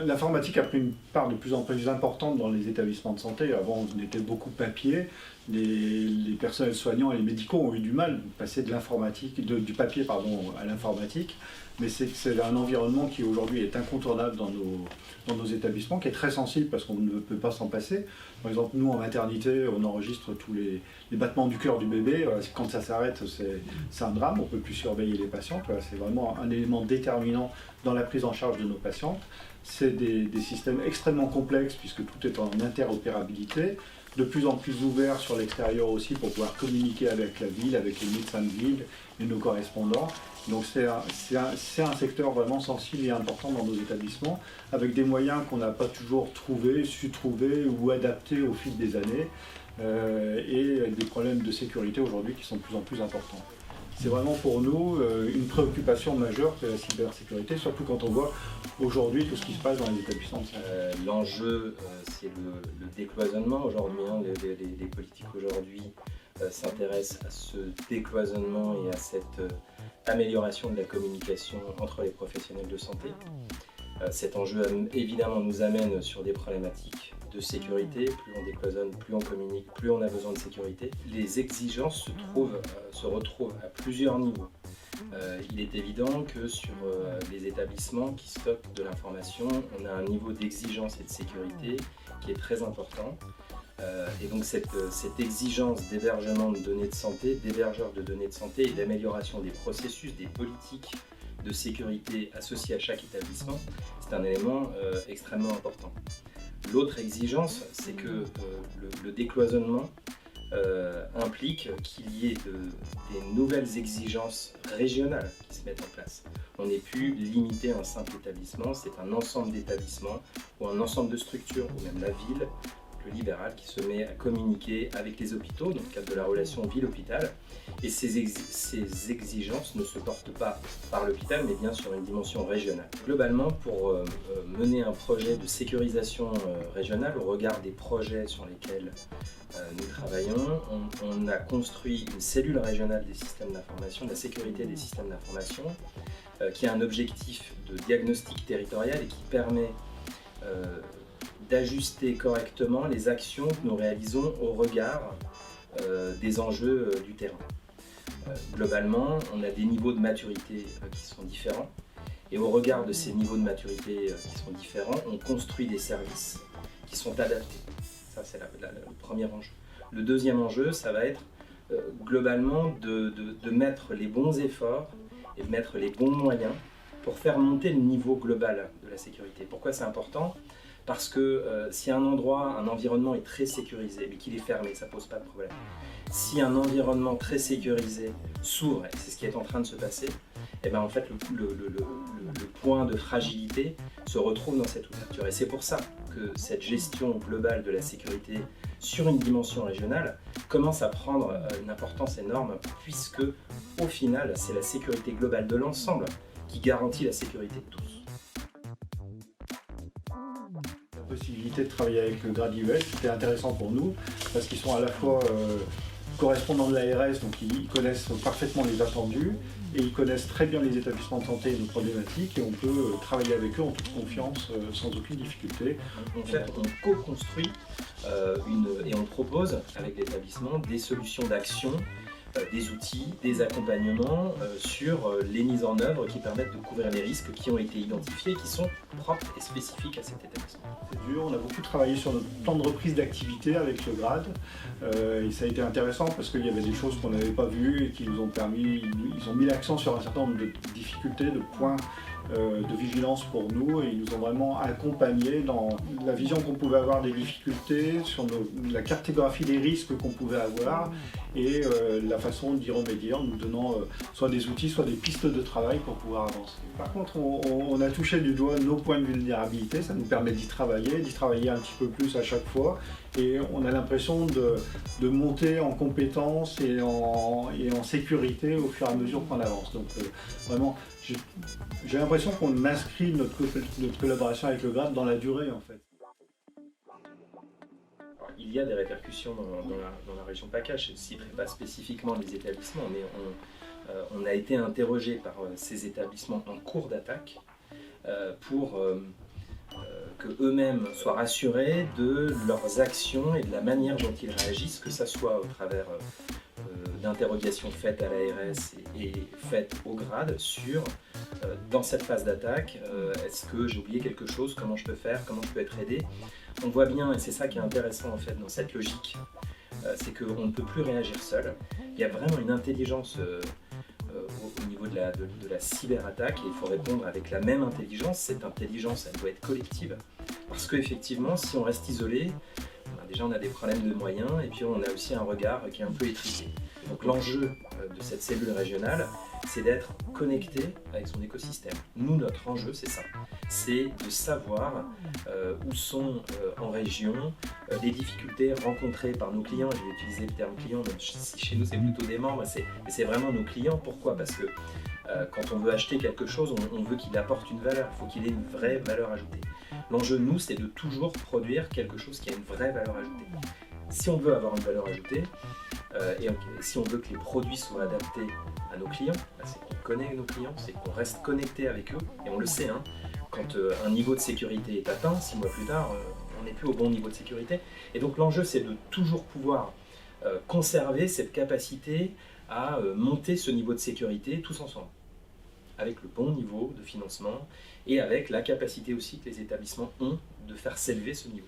L'informatique a pris une part de plus en plus importante dans les établissements de santé. Avant, on était beaucoup papier. Les personnels soignants et les médicaux ont eu du mal de passer de l'informatique, du papier à l'informatique. Mais c'est un environnement qui aujourd'hui est incontournable dans nos établissements, qui est très sensible parce qu'on ne peut pas s'en passer. Par exemple, nous en maternité, on enregistre tous les battements du cœur du bébé. Quand ça s'arrête, c'est un drame, on ne peut plus surveiller les patients. C'est vraiment un élément déterminant dans la prise en charge de nos patientes. C'est des systèmes extrêmement complexes puisque tout est en interopérabilité, de plus en plus ouverts sur l'extérieur aussi pour pouvoir communiquer avec la ville, avec les médecins de ville et nos correspondants. Donc c'est un secteur vraiment sensible et important dans nos établissements, avec des moyens qu'on n'a pas toujours su trouver ou adapter au fil des années, et avec des problèmes de sécurité aujourd'hui qui sont de plus en plus importants. C'est vraiment pour nous une préoccupation majeure que la cybersécurité, surtout quand on voit aujourd'hui tout ce qui se passe dans les établissements de santé. L'enjeu, c'est le décloisonnement aujourd'hui. Les politiques aujourd'hui s'intéressent à ce décloisonnement et à cette amélioration de la communication entre les professionnels de santé. Cet enjeu évidemment nous amène sur des problématiques de sécurité. Plus on décloisonne, plus on communique, plus on a besoin de sécurité. Les exigences se retrouvent à plusieurs niveaux. Il est évident que sur les établissements qui stockent de l'information, on a un niveau d'exigence et de sécurité qui est très important. Et donc cette exigence d'hébergement de données de santé, d'hébergeurs de données de santé et d'amélioration des processus, des politiques de sécurité associées à chaque établissement, c'est un élément extrêmement important. L'autre exigence, c'est que le décloisonnement implique qu'il y ait des nouvelles exigences régionales qui se mettent en place. On n'est plus limité à un simple établissement, c'est un ensemble d'établissements ou un ensemble de structures, ou même la ville, le libéral, qui se met à communiquer avec les hôpitaux dans le cadre de la relation ville-hôpital. Et ces exigences ne se portent pas par l'hôpital, mais bien sur une dimension régionale. Globalement, pour mener un projet de sécurisation régionale, au regard des projets sur lesquels nous travaillons, on a construit une cellule régionale des systèmes d'information, de la sécurité des systèmes d'information, qui a un objectif de diagnostic territorial et qui permet d'ajuster correctement les actions que nous réalisons au regard des enjeux du terrain. Globalement, on a des niveaux de maturité qui sont différents, et au regard de ces niveaux de maturité qui sont différents, on construit des services qui sont adaptés. Ça, c'est le premier enjeu. Le deuxième enjeu, ça va être globalement de mettre les bons efforts et de mettre les bons moyens pour faire monter le niveau global de la sécurité. Pourquoi c'est important ? Parce que si un environnement est très sécurisé, mais qu'il est fermé, ça ne pose pas de problème. Si un environnement très sécurisé s'ouvre, et c'est ce qui est en train de se passer, et bien en fait le point de fragilité se retrouve dans cette ouverture. Et c'est pour ça que cette gestion globale de la sécurité sur une dimension régionale commence à prendre une importance énorme, puisque au final, c'est la sécurité globale de l'ensemble qui garantit la sécurité de tous. La possibilité de travailler avec le GRAD IES, c'était intéressant pour nous parce qu'ils sont à la fois correspondants de l'ARS, donc ils connaissent parfaitement les attendus et ils connaissent très bien les établissements de santé et nos problématiques, et on peut travailler avec eux en toute confiance sans aucune difficulté. En fait, on co-construit et on propose avec l'établissement des solutions d'action, des outils, des accompagnements sur les mises en œuvre qui permettent de couvrir les risques qui ont été identifiés et qui sont propres et spécifiques à cet établissement. C'est dur, on a beaucoup travaillé sur notre plan de reprise d'activité avec le GRAD, et ça a été intéressant parce qu'il y avait des choses qu'on n'avait pas vues et qui nous ont permis, ils ont mis l'accent sur un certain nombre de difficultés, de points de vigilance pour nous, et ils nous ont vraiment accompagnés dans la vision qu'on pouvait avoir des difficultés, sur la cartographie des risques qu'on pouvait avoir et la façon d'y remédier en nous donnant soit des outils, soit des pistes de travail pour pouvoir avancer. Par contre, on a touché du doigt nos points de vulnérabilité, ça nous permet d'y travailler un petit peu plus à chaque fois, et on a l'impression de monter en compétences et en sécurité au fur et à mesure qu'on avance. Donc vraiment, j'ai l'impression qu'on inscrit notre collaboration avec le GRAD dans la durée en fait. Il y a des répercussions dans la région PACA, je ne citerai pas spécifiquement les établissements, mais on a été interrogé par ces établissements en cours d'attaque pour que eux-mêmes soient rassurés de leurs actions et de la manière dont ils réagissent, que ce soit au travers d'interrogations faites à l'ARS et faites au grade sur, dans cette phase d'attaque, est-ce que j'ai oublié quelque chose, comment je peux faire, comment je peux être aidé. On voit bien, et c'est ça qui est intéressant en fait dans cette logique, c'est qu'on ne peut plus réagir seul. Il y a vraiment une intelligence au niveau de la cyberattaque, et il faut répondre avec la même intelligence. Cette intelligence, elle doit être collective, parce qu'effectivement, si on reste isolé, déjà on a des problèmes de moyens, et puis on a aussi un regard qui est un peu étriqué. Donc l'enjeu de cette cellule régionale, c'est d'être connecté avec son écosystème. Nous, notre enjeu, c'est ça. C'est de savoir où sont en région les difficultés rencontrées par nos clients. Je vais utiliser le terme client, même si chez nous c'est plutôt des membres, mais c'est vraiment nos clients. Pourquoi ? Parce que quand on veut acheter quelque chose, on veut qu'il apporte une valeur. Il faut qu'il ait une vraie valeur ajoutée. L'enjeu, nous, c'est de toujours produire quelque chose qui a une vraie valeur ajoutée. Si on veut avoir une valeur ajoutée, et si on veut que les produits soient adaptés à nos clients, c'est qu'on connaît nos clients, c'est qu'on reste connecté avec eux, et on le sait, hein, quand un niveau de sécurité est atteint, 6 mois plus tard, on n'est plus au bon niveau de sécurité. Et donc l'enjeu, c'est de toujours pouvoir conserver cette capacité à monter ce niveau de sécurité tous ensemble, avec le bon niveau de financement et avec la capacité aussi que les établissements ont de faire s'élever ce niveau.